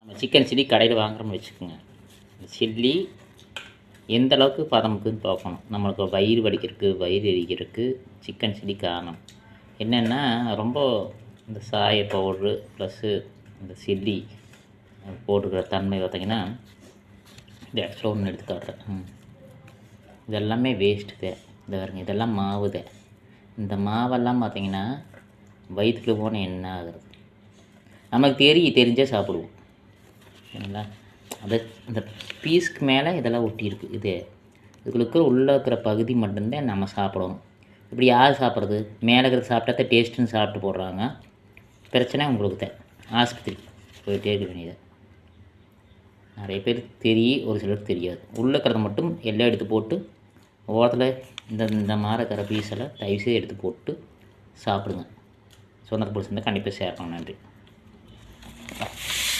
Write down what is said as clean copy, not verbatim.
நம்ம chicken chilli கடையில் வாங்குறோம்னு வச்சுக்கோங்க. சில்லி எந்த அளவுக்கு பதமுக்குன்னு பார்க்கணும். நம்மளுக்கு வயிறு வலிக்கிறதுக்கு வயிறு எரிக்கிறதுக்கு சிக்கன் சில்லி காரணம் என்னென்னா, ரொம்ப இந்த சாய பவுட்ரு ப்ளஸ்ஸு இந்த சில்லி போட்டுக்கிற தன்மை பார்த்திங்கன்னா, இந்த ஆக்சுவலாக ஒன்று எடுத்து காட்டுறேன். இதெல்லாமே வேஸ்ட்டு தான். இந்த பாருங்க, இதெல்லாம் மாவு தான். இந்த மாவெல்லாம் பார்த்திங்கன்னா வயிற்றுக்கு போனால் என்ன ஆகுறது? நமக்கு தெரிஞ்சால் சாப்பிடுவோம். சரிங்களா? அது இந்த பீஸ்க்கு மேலே இதெல்லாம் ஒட்டியிருக்கு. இதுகளுக்கு உள்ளே இருக்கிற பகுதி மட்டும்தான் நம்ம சாப்பிடணும். இப்படி யார் சாப்பிட்றது? மேலே இருக்கிறது சாப்பிட்டா தான் டேஸ்ட்டுன்னு சாப்பிட்டு போடுறாங்க. பிரச்சனை உங்களுக்கு தான். ஆஸ்பத்திரி போயிட்டே இருக்க வேண்டியது. நிறைய பேர் தெரியும், ஒரு சிலருக்கு தெரியாது. உள்ளே இருக்கிறத மட்டும் எல்லாம் எடுத்து போட்டு ஓரத்தில் இந்த மாதிரி இருக்கிற பீஸெல்லாம் தயவுசெய்து எடுத்து போட்டு சாப்பிடுங்க. சொன்னது பிடிச்சிருந்தா கண்டிப்பாக ஷேர் பண்ணுங்க. நன்றி.